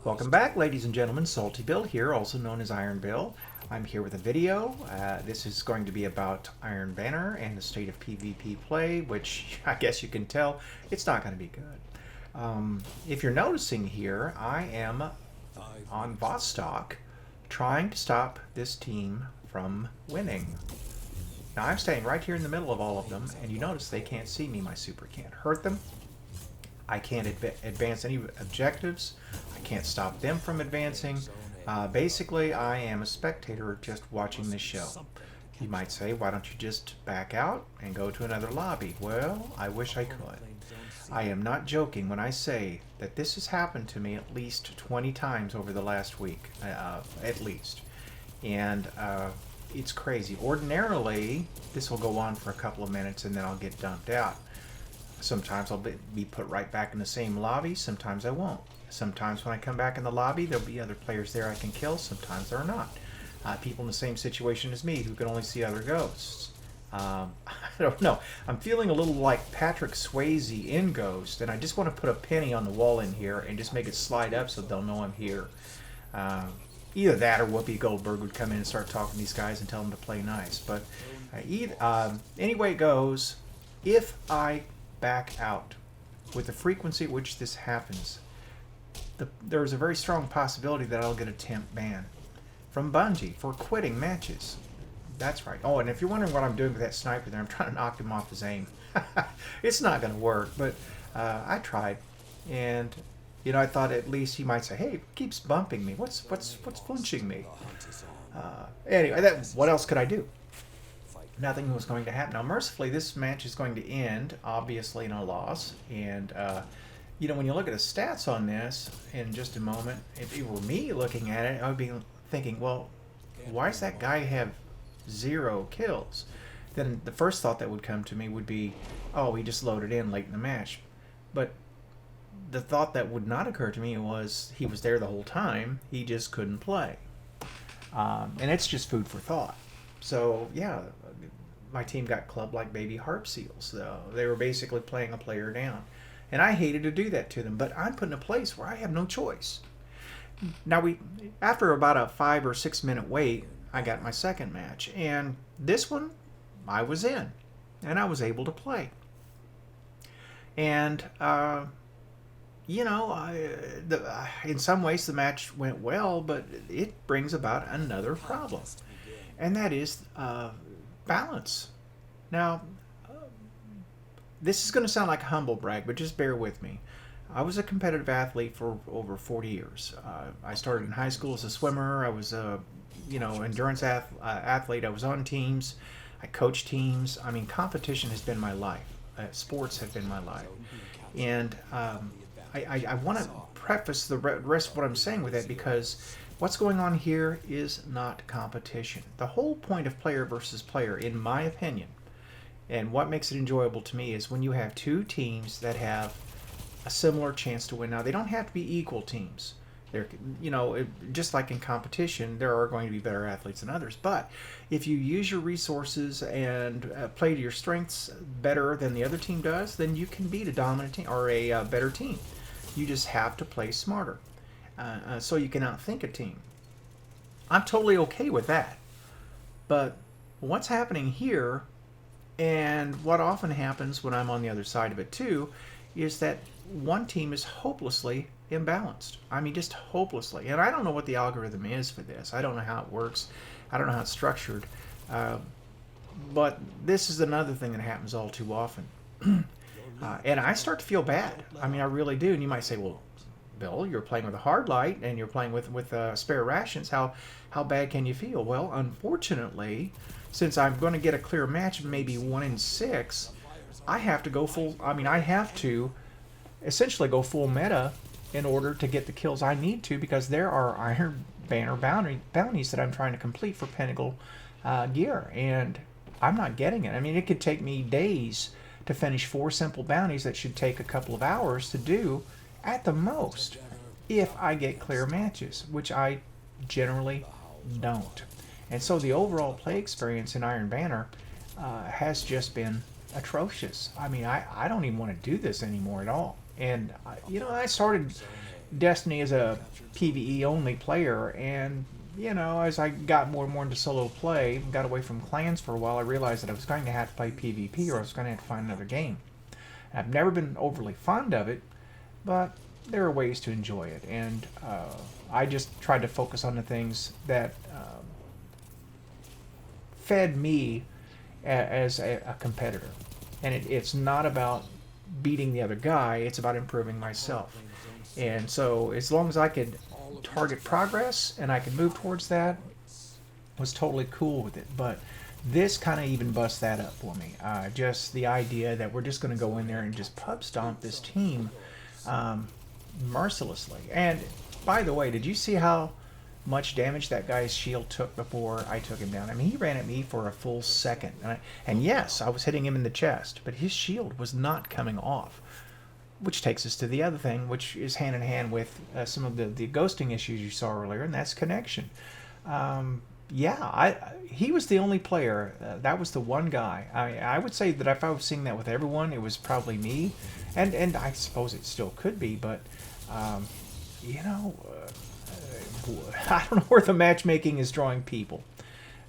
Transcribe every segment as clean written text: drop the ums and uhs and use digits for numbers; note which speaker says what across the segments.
Speaker 1: Welcome back, ladies and gentlemen. Salty Bill here, also known as Iron Bill. I'm here with a video. This is going to be about Iron Banner and the state of PvP play, which I guess you can tell it's not going to be good. If you're noticing here, I am on Vostok trying to stop this team from winning. Now I'm staying right here in the middle of all of them, and you notice they can't see me. My super can't hurt them. I can't advance any objectives. I can't stop them from advancing. Basically, I am a spectator just watching this show. You might say, why don't you just back out and go to another lobby? Well, I wish I could. I am not joking when I say that this has happened to me at least 20 times over the last week, at least. And it's crazy. Ordinarily, this will go on for a couple of minutes and then I'll get dumped out. Sometimes I'll be put right back in the same lobby, sometimes I won't. Sometimes when I come back in the lobby, there'll be other players there I can kill, sometimes there are not. People in the same situation as me who can only see other ghosts. I don't know. I'm feeling a little like Patrick Swayze in Ghost, and I just want to put a penny on the wall in here and just make it slide up so they'll know I'm here. Either that or Whoopi Goldberg would come in and start talking to these guys and tell them to play nice. But anyway it goes, if I back out with the frequency at which this happens, there's a very strong possibility that I'll get a temp ban from Bungie for quitting matches. That's right. Oh, and if you're wondering what I'm doing with that sniper there, I'm trying to knock him off his aim. It's not going to work, but I tried, and you know, I thought at least he might say, "Hey, it keeps bumping me. What's flinching me?" Anyway, what else could I do? Nothing was going to happen. Now, mercifully, this match is going to end, obviously, in a loss. And, you know, when you look at the stats on this in just a moment, if it were me looking at it, I would be thinking, well, why does that guy have 0 kills? Then the first thought that would come to me would be, oh, he just loaded in late in the match. But the thought that would not occur to me was he was there the whole time, he just couldn't play. And it's just food for thought. So, yeah, my team got clubbed like baby harp seals. They were basically playing a player down. And I hated to do that to them, but I'm put in a place where I have no choice. Now, after about a 5 or 6 minute wait, I got my second match. And this one, I was in. And I was able to play. And, you know, in some ways the match went well, but it brings about another problem. And that is balance. Now, this is going to sound like a humble brag, but just bear with me. I was a competitive athlete for over 40 years. I started in high school as a swimmer. I was a, you know, endurance athlete. I was on teams. I coached teams. I mean, competition has been my life. Sports have been my life. And I want to preface the rest of what I'm saying with that, because what's going on here is not competition. The whole point of player versus player, in my opinion, and what makes it enjoyable to me, is when you have two teams that have a similar chance to win. Now, they don't have to be equal teams. They're, you know, just like in competition, there are going to be better athletes than others. But if you use your resources and play to your strengths better than the other team does, then you can beat a dominant team or a better team. You just have to play smarter. So you can outthink a team. I'm totally okay with that. But what's happening here, and what often happens when I'm on the other side of it too, is that one team is hopelessly imbalanced. I mean, just hopelessly. And I don't know what the algorithm is for this. I don't know how it works. I don't know how it's structured. But this is another thing that happens all too often. And I start to feel bad. I mean, I really do. And you might say, well, Bill, you're playing with a hard light and you're playing with spare rations. How bad can you feel? Well, unfortunately, since I'm going to get a clear match, maybe 1 in 6, I have to go full. I mean, I have to essentially go full meta in order to get the kills I need to, because there are Iron Banner bounties that I'm trying to complete for Pinnacle gear, and I'm not getting it. I mean, it could take me days to finish 4 simple bounties that should take a couple of hours to do at the most if I get clear matches, which I generally don't. And so the overall play experience in Iron Banner has just been atrocious. I mean, I don't even want to do this anymore at all. And, you know, I started Destiny is a PvE only player, and you know, as I got more and more into solo play, got away from clans for a while, I realized that I was going to have to play PvP or I was going to have to find another game. I've never been overly fond of it, but there are ways to enjoy it, and I just tried to focus on the things that fed me as a competitor. And it's not about beating the other guy, it's about improving myself. And so as long as I could target progress and I could move towards that, was totally cool with it. But this kind of even busts that up for me. Just the idea that we're just going to go in there and just pub stomp this team mercilessly. And by the way, did you see how much damage that guy's shield took before I took him down? I mean, he ran at me for a full second. And yes, I was hitting him in the chest, but his shield was not coming off. Which takes us to the other thing, which is hand in hand with some of the ghosting issues you saw earlier, and that's connection. He was the only player. That was the one guy. I would say that if I was seeing that with everyone, it was probably me, and I suppose it still could be. But you know, I don't know where the matchmaking is drawing people.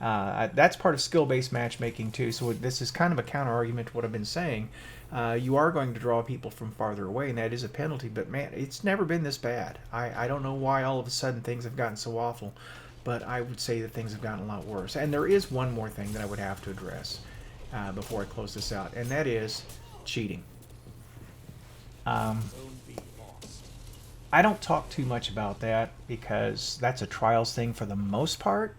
Speaker 1: That's part of skill-based matchmaking too. So this is kind of a counter argument to what I've been saying. You are going to draw people from farther away, and that is a penalty. But man, it's never been this bad. I don't know why all of a sudden things have gotten so awful. But I would say that things have gotten a lot worse. And there is one more thing that I would have to address before I close this out, and that is cheating. I don't talk too much about that because that's a trials thing for the most part.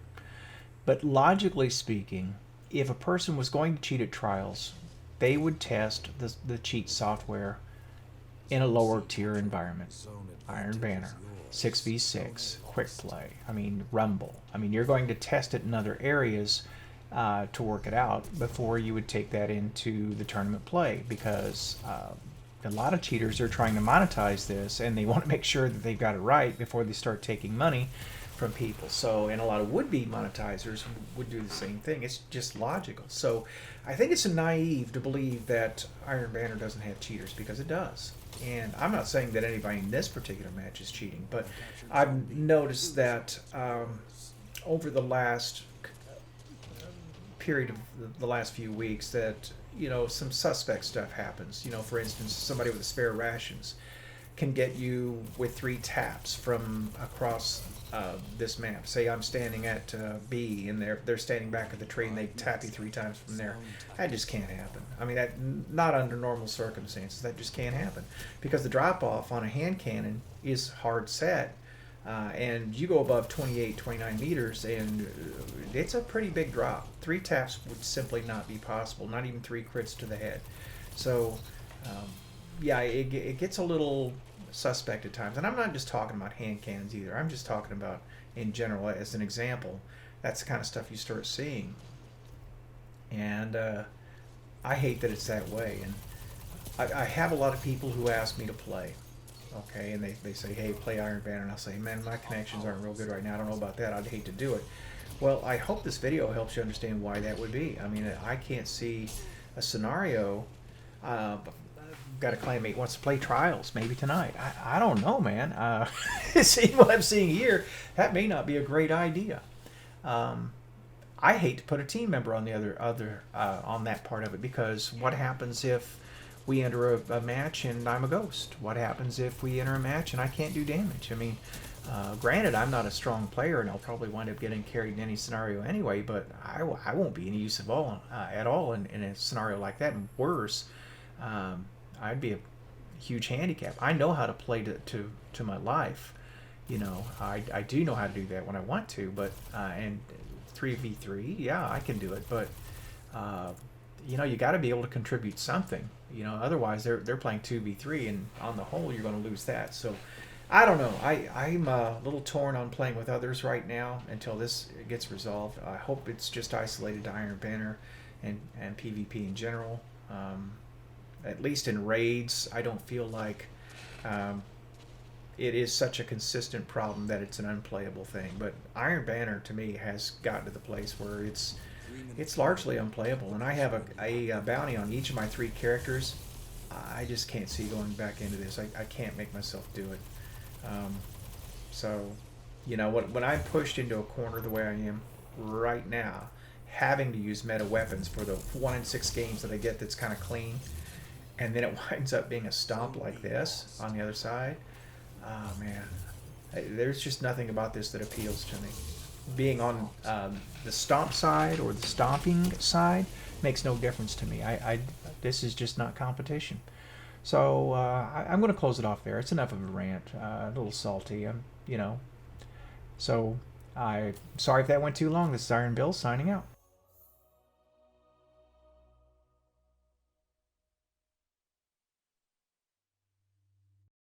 Speaker 1: But logically speaking, if a person was going to cheat at trials, they would test the cheat software in a lower tier environment. Iron Banner, 6v6, Quick Play, I mean Rumble. I mean, you're going to test it in other areas to work it out before you would take that into the tournament play, because a lot of cheaters are trying to monetize this and they want to make sure that they've got it right before they start taking money from people. So, and a lot of would-be monetizers would do the same thing. It's just logical. So I think it's naive to believe that Iron Banner doesn't have cheaters, because it does. And I'm not saying that anybody in this particular match is cheating, but I've noticed that over the last period of the last few weeks that, you know, some suspect stuff happens. You know, for instance, somebody with a spare rations can get you with 3 taps from across this map. Say I'm standing at B and they're standing back at the tree and they tap you 3 times from there. That just can't happen. I mean, that not under normal circumstances. That just can't happen, because the drop off on a hand cannon is hard set, and you go above 28, 29 meters and it's a pretty big drop. 3 taps would simply not be possible. Not even 3 crits to the head. So yeah, it gets a little suspect at times. And I'm not just talking about hand cannons either. I'm just talking about in general as an example. That's the kind of stuff you start seeing. And I hate that it's that way. And I have a lot of people who ask me to play. Okay, and they say, hey, play Iron Banner. And I'll say, man, my connections aren't real good right now. I don't know about that. I'd hate to do it. Well, I hope this video helps you understand why that would be. I mean, I can't see a scenario. Got a clanmate wants to play trials maybe tonight. I don't know, man. Seeing what I'm seeing here, that may not be a great idea. I hate to put a team member on the other on that part of it, because what happens if we enter a match and I'm a ghost? What happens if we enter a match and I can't do damage? I mean, granted, I'm not a strong player and I'll probably wind up getting carried in any scenario anyway, but I won't be any use at all in a scenario like that. And worse, I'd be a huge handicap. I know how to play to my life. You know, I do know how to do that when I want to, but and 3v3, yeah, I can do it, but you know, you got to be able to contribute something. You know, otherwise they're playing 2v3, and on the whole you're going to lose that. So I don't know. I'm a little torn on playing with others right now until this gets resolved. I hope it's just isolated to Iron Banner and PvP in general. At least in raids, I don't feel like it is such a consistent problem that it's an unplayable thing. But Iron Banner, to me, has gotten to the place where it's largely unplayable. And I have a bounty on each of my 3 characters. I just can't see going back into this. I can't make myself do it. So, you know, when I'm pushed into a corner the way I am right now, having to use meta weapons for the 1 in 6 games that I get that's kind of clean, and then it winds up being a stomp like this on the other side, oh man, there's just nothing about this that appeals to me. Being on the stomp side or the stomping side makes no difference to me. This is just not competition. So I'm going to close it off there. It's enough of a rant. A little salty, you know. So I'm sorry if that went too long. This is Iron Bill signing out.